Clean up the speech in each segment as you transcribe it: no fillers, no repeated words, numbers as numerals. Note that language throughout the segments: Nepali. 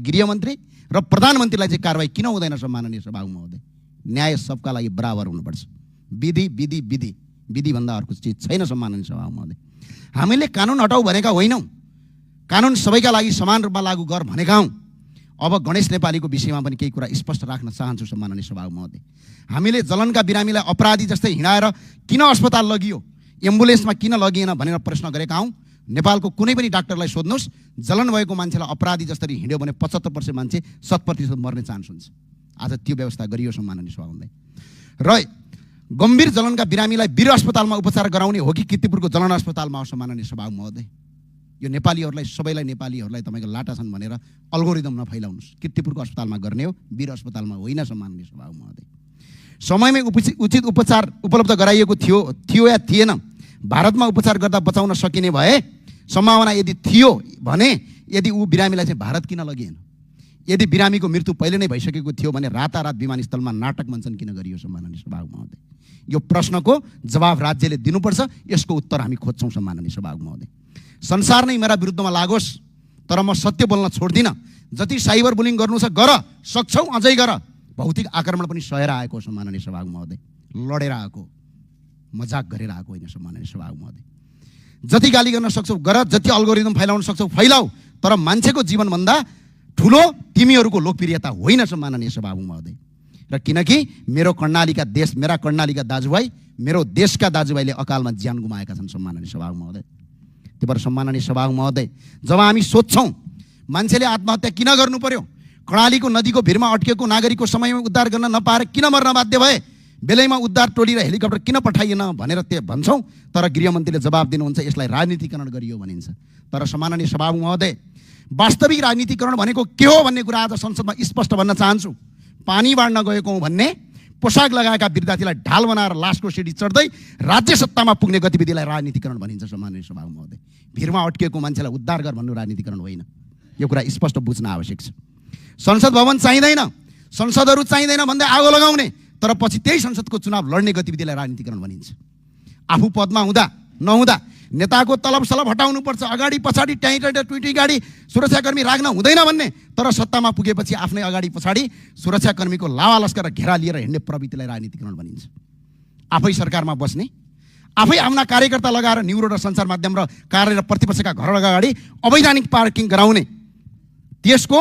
गृहमन्त्री र प्रधानमन्त्रीलाई चाहिँ कारबाही किन हुँदैन सम्माननीय सभामुख महोदय? न्याय सबका लागि बराबर हुनुपर्छ। विधि विधि विधि विधिभन्दा अर्को चिज छैन सम्माननीय सभामुख महोदय। हामीले कानुन हटाऊ भनेका होइनौँ, कानुन सबैका लागि समान रूपमा लागू गर भनेका हौँ। अब गणेश नेपालीको विषयमा पनि केही कुरा स्पष्ट राख्न चाहन्छु सम्माननीय सभामुख महोदय। हामीले जलनका बिरामीलाई अपराधी जस्तै हिँडाएर किन अस्पताल लगियो, एम्बुलेन्समा किन लगिएन भनेर प्रश्न गरेका हौँ। नेपालको कुनै पनि डाक्टरलाई सोध्नुहोस्, जलन भएको मान्छेलाई अपराधी जसरी हिँड्यो भने 75% मान्छे 100% मर्ने चान्स हुन्छ। आज त्यो व्यवस्था गरियो सम्माननीय सभामुख महोदय। र गम्भीर जलनका बिरामीलाई वीर अस्पतालमा उपचार गराउने हो कि कीर्तिपुरको जलन अस्पतालमा हो सम्माननीय सभामुख महोदय? यो नेपालीहरूलाई सबैलाई नेपालीहरूलाई तपाईँको लाटा छन् भनेर अल्गोरिदम नफैलाउनुहोस्। कीर्तिपुरको अस्पतालमा गर्ने हो, वीर अस्पतालमा होइन सम्माननीय सभामुख महोदय। समयमै उचित उपचार उपलब्ध गराइएको थियो या थिएन? भारतमा उपचार गर्दा बचाउन सकिने भए सम्भावना यदि थियो भने यदि ऊ बिरामीलाई चाहिँ भारत किन लगिएन? यदि बिरामीको मृत्यु पहिले नै भइसकेको थियो भने रातारात विमानस्थलमा नाटक मञ्चन किन गरियो सम्माननीय सभामुख महोदय? यो प्रश्नको जवाब राज्यले दिनुपर्छ। यसको उत्तर हामी खोज्छौँ सम्माननीय सभामुख महोदय। संसार नै मेरा विरुद्धमा लागोस् तर म सत्य बोल्न छोड्दिनँ। जति साइबर बुलिङ गर्नु छ गर, सक्छौ अझै गर। भौतिक आक्रमण पनि सहेर आएको सम्माननीय सभामुख महोदय, लडेर आएको, मजाक गरेर आएको होइन सम्माननीय सभामुख महोदय। जति गाली गर्न सक्छौ गर, जति अल्गोरिदम फैलाउन सक्छौ फैलाऊ, तर मान्छेको जीवनभन्दा ठुलो तिमीहरूको लोकप्रियता होइन सम्माननीय सभामुख महोदय। र किनकि मेरो कर्णालीका देश, मेरा कर्णालीका दाजुभाइ, मेरो देशका दाजुभाइले अकालमा ज्यान गुमाएका छन् सम्माननीय सभामुख महोदय। त्यही भएर सम्माननीय सभामुख महोदय, जब हामी सोध्छौँ मान्छेले आत्महत्या किन गर्नु पर्यो, कर्णालीको नदीको भिरमा अड्केको नागरिकको समयमा उद्धार गर्न नपाएर किन मर्न बाध्य भए, बेलैमा उद्धार टोली र हेलिकप्टर किन पठाइएन भनेर त्यो भन्छौँ, तर गृहमन्त्रीले जवाब दिनुहुन्छ यसलाई राजनीतिकरण गरियो भनिन्छ। तर सम्माननीय सभामुख महोदय, वास्तविक राजनीतिकरण भनेको के हो भन्ने कुरा आज संसदमा स्पष्ट भन्न चाहन्छु। पानी बाँड्न गएको हौँ भन्ने पोसाक लगाएका विद्यार्थीलाई ढाल बनाएर लासको सिडी चढ्दै राज्य सत्तामा पुग्ने गतिविधिलाई राजनीतिकरण भनिन्छ सम्माननीय सभामुख महोदय। भिरमा अड्किएको मान्छेलाई उद्धार गर भन्नु राजनीतिकरण होइन। यो कुरा स्पष्ट बुझ्न आवश्यक छ। संसद भवन चाहिँदैन, संसदहरू चाहिँदैन भन्दै आगो लगाउने, तर पछि त्यही संसदको चुनाव लड्ने गतिविधिलाई राजनीतिकरण भनिन्छ। आफू पदमा हुँदा नहुँदा नेताको तलब सलब हटाउनुपर्छ, अगाडि पछाडि ट्विटी गाडी सुरक्षाकर्मी राख्न हुँदैन भन्ने, तर सत्तामा पुगेपछि आफ्नै अगाडि पछाडि सुरक्षाकर्मीको लावा लस्कर र घेरा लिएर हिँड्ने प्रवृत्तिलाई राजनीतिकरण भनिन्छ। आफै सरकारमा बस्ने, आफै आफ्ना कार्यकर्ता लगाएर न्युरो र सञ्चार माध्यम र कार्य र प्रतिपक्षका घर अगाडि अवैधानिक पार्किङ गराउने, त्यसको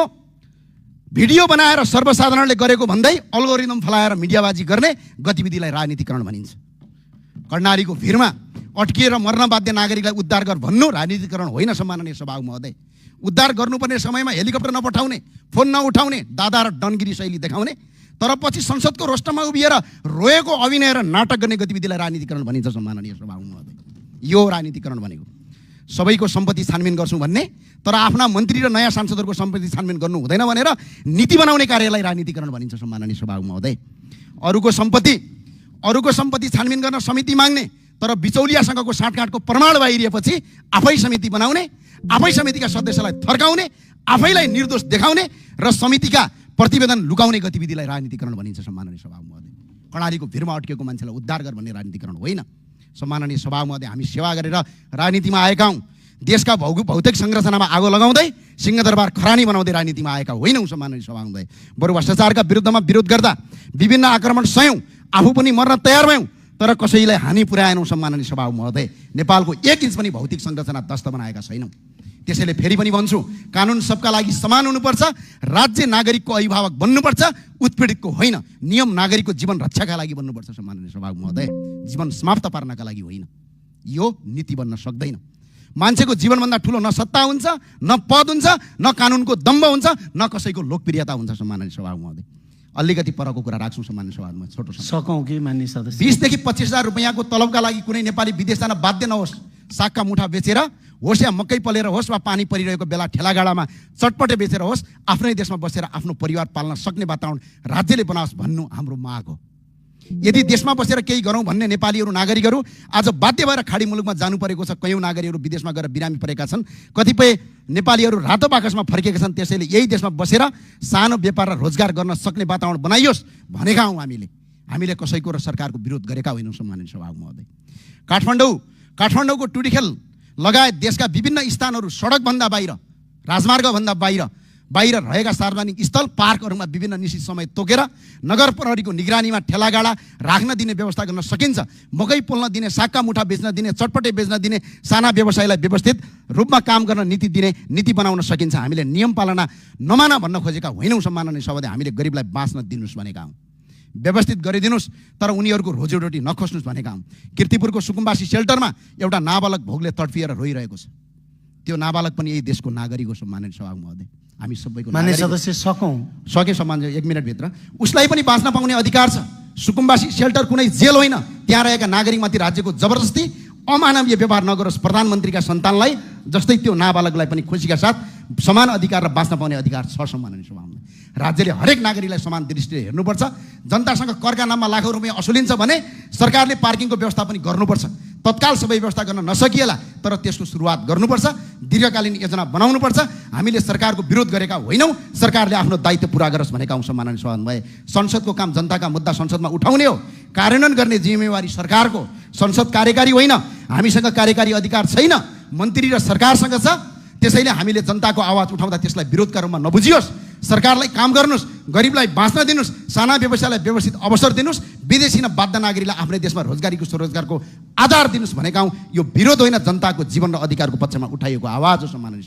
भिडियो बनाएर सर्वसाधारणले गरेको भन्दै अल्गोरिदम फलाएर मिडियाबाजी गर्ने गतिविधिलाई राजनीतिकरण भनिन्छ। कर्णालीको भिरमा अड्किएर मर्न बाध्य नागरिकलाई उद्धार गर भन्नु राजनीतिकरण होइन सम्माननीय सभामुख महोदय। उद्धार गर्नुपर्ने समयमा हेलिकप्टर नपठाउने, फोन नउठाउने, दादा र डनगिरी शैली देखाउने, तर पछि संसदको रोस्टरमा उभिएर रोएको अभिनय र नाटक गर्ने गतिविधिलाई राजनीतिकरण भनिन्छ सम्माननीय सभामुख महोदय। यो राजनीतिकरण भनेको सबैको सम्पत्ति छानबिन गर्छौँ भन्ने, तर आफ्ना मन्त्री र नयाँ सांसदहरूको सम्पत्ति छानबिन गर्नु हुँदैन भनेर नीति बनाउने कार्यलाई राजनीतिकरण भनिन्छ सम्माननीय सभामुख महोदय। अरूको सम्पत्ति छानबिन गर्न समिति माग्ने, तर बिचौलियासँगको साँठगाँठको प्रमाण बाहिरिएपछि आफै समिति बनाउने, आफै समितिका सदस्यलाई थर्काउने, आफैलाई निर्दोष देखाउने र समितिका प्रतिवेदन लुकाउने गतिविधिलाई राजनीतिकरण भनिन्छ सम्माननीय सभामुख महोदय। कर्णालीको भिरमा अड्केको मान्छेलाई उद्धार गर भन्ने राजनीतिकरण होइन सम्माननीय सभामुख महोदय। हामी सेवा गरेर राजनीतिमा आएका हौँ, देशका भौतिक संरचनामा आगो लगाउँदै सिंहदरबार खरानी बनाउँदै राजनीतिमा आएका होइनौँ सम्माननीय सभामुख महोदय। बरु भ्रष्टाचारका विरुद्धमा विरोध गर्दा विभिन्न आक्रमण सयौँ, आफू पनि मर्न तयार भयौँ, तर कसैलाई हानि पुर्याएनौँ सम्माननीय सभामुख महोदय। नेपालको 1 इन्च पनि भौतिक संरचना ध्वस्त बनाएका छैनौँ। त्यसैले फेरि पनि भन्छु, कानुन सबका लागि समान हुनुपर्छ, राज्य नागरिकको अभिभावक बन्नुपर्छ, उत्पीडितको होइन। नियम नागरिकको जीवन रक्षाका लागि बन्नुपर्छ सम्माननीय सभामुख महोदय, जीवन समाप्त पार्नका लागि होइन। यो नीति बन्न सक्दैन। मान्छेको जीवनभन्दा ठुलो न सत्ता हुन्छ, न पद हुन्छ, न कानुनको दम्ब हुन्छ, न कसैको लोकप्रियता हुन्छ सम्माननीय सभामुख महोदय। अलिकति परको कुरा राख्छौँ सम्माननीय सभामा, छोटो सकौँ कि मान्य सदस्य। 20 देखि 25,000 रुपैयाँको तलबका लागि कुनै नेपाली विदेश जान बाध्य नहोस्। सागका मुठा बेचेर होस् या मकै पलेर होस् वा पानी परिरहेको बेला ठेलागाडामा चटपटे बेचेर होस्, आफ्नै देशमा बसेर आफ्नो परिवार पाल्न सक्ने वातावरण राज्यले बनाओस् भन्नु हाम्रो माग हो। यदि देशमा बसेर केही गरौँ भन्ने नेपालीहरू नागरिकहरू आज बाध्य भएर खाडी मुलुकमा जानु परेको छ। कयौँ नागरिकहरू विदेशमा गएर बिरामी परेका छन्, कतिपय नेपालीहरू रातो बाकसमा फर्केका छन्। त्यसैले यही देशमा बसेर सानो व्यापार र रोजगार गर्न सक्ने वातावरण बनाइयोस् भनेका हौँ हामीले कसैको र सरकारको विरोध गरेका होइनौँ सम्माननीय सभामुख महोदय। काठमाडौँको टुडीखेल लगायत देशका विभिन्न स्थानहरू सडकभन्दा बाहिर, राजमार्गभन्दा बाहिर बाहिर रहेका सार्वजनिक स्थल पार्कहरूमा विभिन्न निश्चित समय तोकेर नगर प्रहरीको निगरानीमा ठेलागाडा राख्न दिने व्यवस्था गर्न सकिन्छ। मकै पोल्न दिने, साक्का मुठा बेच्न दिने, चटपटे बेच्न दिने साना व्यवसायलाई व्यवस्थित रूपमा काम गर्न नीति बनाउन सकिन्छ। हामीले नियम पालना नमान भन्न खोजेका होइनौँ। सम्माननीय सभापति, हामीले गरिबलाई बाँच्न दिनुहोस् भनेका हौँ, व्यवस्थित गरिदिनुहोस्, तर उनीहरूको रोजीरोटी नखोज्नुहोस् भनेका हौँ। कीर्तिपुरको सुकुम्बासी सेल्टरमा एउटा नाबालक भोगले तडपिएर रोइरहेको छ। त्यो नाबालक पनि यही देशको नागरिक हो। सम्माननीय सभापति महोदय, हामी सबैको मान्य सदस्य सके सम्मान 1 मिनेटभित्र उसलाई पनि बाँच्न पाउने अधिकार छ। सुकुम्बासी सेल्टर कुनै जेल होइन। त्यहाँ रहेका नागरिकमाथि राज्यको जबरजस्ती अमानवीय व्यवहार नगरोस्। प्रधानमन्त्रीका सन्तानलाई जस्तै त्यो नाबालकलाई पनि खुसीका साथ समान अधिकार र बाँच्न पाउने अधिकार छ। सम्माननीय सभापति, राज्यले हरेक नागरिकलाई समान दृष्टिले हेर्नुपर्छ। जनतासँग करका नाममा लाखौँ रुपियाँ असुलिन्छ भने सरकारले पार्किङको व्यवस्था पनि गर्नुपर्छ। तत्काल सबै व्यवस्था गर्न नसकिएला, तर त्यसको सुरुवात गर्नुपर्छ। दीर्घकालीन योजना बनाउनुपर्छ। हामीले सरकारको विरोध गरेका होइनौँ, सरकारले आफ्नो दायित्व पुरा गरोस् भनेका हौँ। सम्माननीय सभापति, संसदको काम जनताका मुद्दा संसदमा उठाउने हो, कार्यान्वयन गर्ने जिम्मेवारी सरकारको। संसद कार्यकारी होइन, हामीसँग कार्यकारी अधिकार छैन, मन्त्री र सरकारसँग छ। त्यसैले हामीले जनताको आवाज उठाउँदा त्यसलाई विरोधका रूपमा नबुझियोस्। सरकारलाई काम गर्नुहोस्, गरिबलाई बाँच्न दिनुहोस्, साना व्यवसायलाई व्यवस्थित अवसर दिनुहोस्, विदेशी न बाध्य नागरिकलाई आफ्नै देशमा रोजगारीको स्वरोजगारको आधार दिनुहोस् भनेका हौँ। यो विरोध होइन, जनताको जीवन र अधिकारको पक्षमा उठाइएको आवाज हो। सम्माननीय